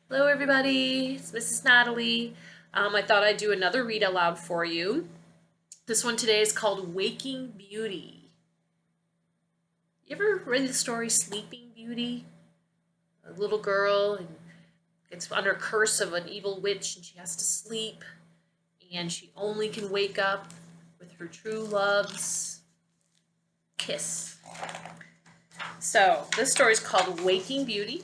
Hello, everybody. It's Mrs. Nottoli. I thought I'd do another read aloud for you. This one today is called Waking Beauty. You ever read the story Sleeping Beauty? A little girl and gets under a curse of an evil witch and she has to sleep and she only can wake up with her true love's kiss. So this story is called Waking Beauty.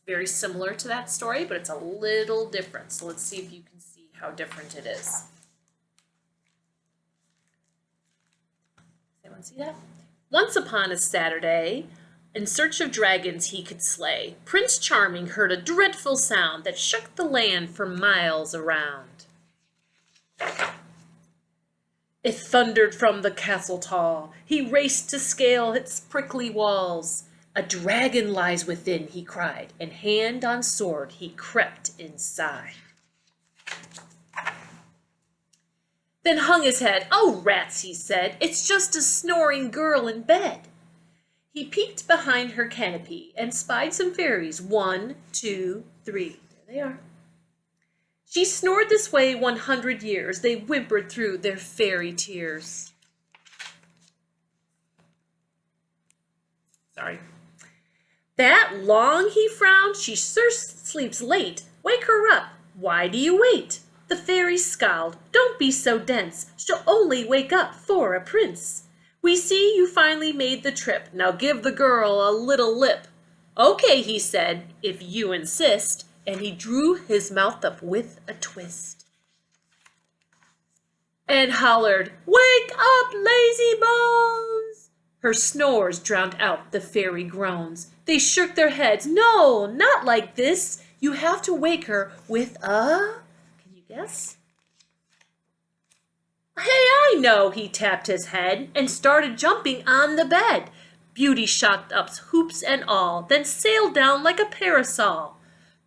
Very similar to that story, but it's a little different. So let's see if you can see how different it is. Anyone see that? Once upon a Saturday, in search of dragons he could slay, Prince Charming heard a dreadful sound that shook the land for miles around. It thundered from the castle tall. He raced to scale its prickly walls. A dragon lies within, he cried, and hand on sword he crept inside. Then hung his head. "Oh, rats," he said, "it's just a snoring girl in bed." He peeked behind her canopy and spied some fairies. 1, 2, 3. There they are. She snored this way 100 years. They whimpered through their fairy tears. Sorry. "That long?" he frowned. "She sure sleeps late. Wake her up. Why do you wait?" The fairies scowled. "Don't be so dense. She'll only wake up for a prince. We see you finally made the trip. Now give the girl a little lip." "Okay," he said, "if you insist." And he drew his mouth up with a twist. And hollered, "Wake up, lazy bones!" Her snores drowned out the fairy groans. They shook their heads. "No, not like this. You have to wake her with a..." Can you guess? "Hey, I know," he tapped his head and started jumping on the bed. Beauty shot up hoops and all, then sailed down like a parasol.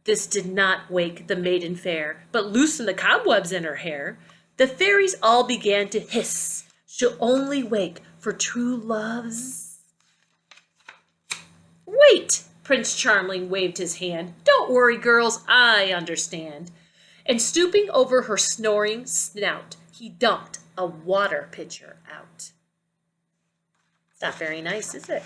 This did not wake the maiden fair, but loosened the cobwebs in her hair. The fairies all began to hiss. She'll only wake for true love's... "Wait!" Prince Charming waved his hand. "Don't worry, girls, I understand." And stooping over her snoring snout, he dumped a water pitcher out. It's not very nice, is it?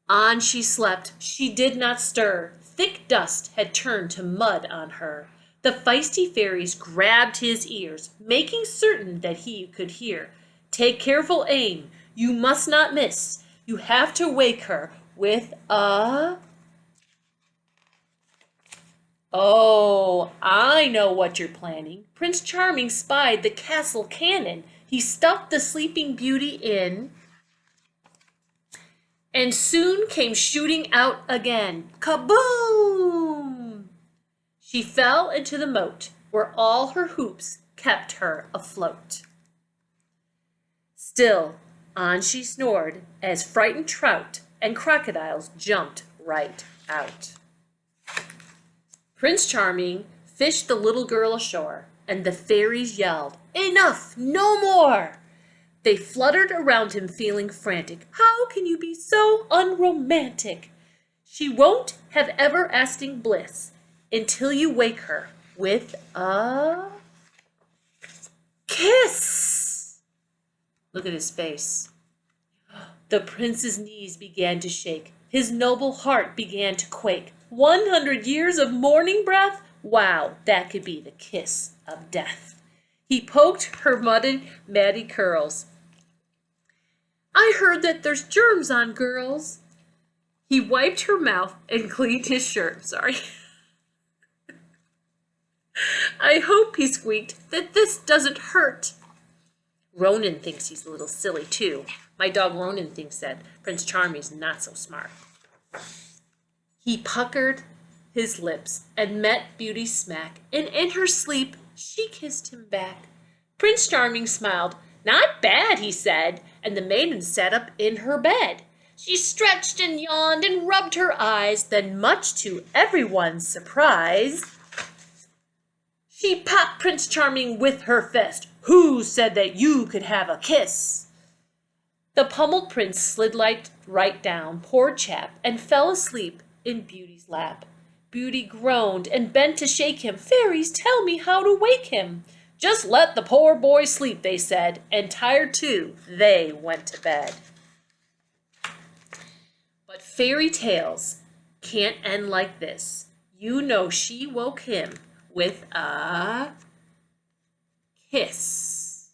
On she slept. She did not stir. Thick dust had turned to mud on her. The feisty fairies grabbed his ears, making certain that he could hear. "Take careful aim. You must not miss. You have to wake her with a..." "Oh, I know what you're planning." Prince Charming spied the castle cannon. He stuffed the sleeping beauty in and soon came shooting out again. Kaboom! She fell into the moat, where all her hoops kept her afloat. Still on she snored, as frightened trout and crocodiles jumped right out. Prince Charming fished the little girl ashore, and the fairies yelled, "Enough! No more!" They fluttered around him, feeling frantic. "How can you be so unromantic? She won't have everlasting bliss until you wake her with a kiss." Look at his face. The prince's knees began to shake. His noble heart began to quake. 100 years of morning breath? Wow, that could be the kiss of death. He poked her matty curls. "I heard that there's germs on girls." He wiped her mouth and cleaned his shirt. Sorry. "I hope," he squeaked, "that this doesn't hurt." Ronan thinks he's a little silly, too. My dog Ronan thinks that Prince Charming's not so smart. He puckered his lips and met Beauty's smack, and in her sleep she kissed him back. Prince Charming smiled. "Not bad," he said, and the maiden sat up in her bed. She stretched and yawned and rubbed her eyes, then much to everyone's surprise, she popped Prince Charming with her fist. "Who said that you could have a kiss?" The pummeled prince slid right down, poor chap, and fell asleep in Beauty's lap. Beauty groaned and bent to shake him. Fairies, tell me how to wake him. Just let the poor boy sleep, they said, and tired too, they went to bed. But fairy tales can't end like this. You know she woke him with a kiss.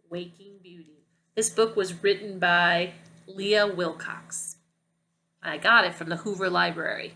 Waking Beauty. This book was written by Leah Wilcox. I got it from the Hoover Library.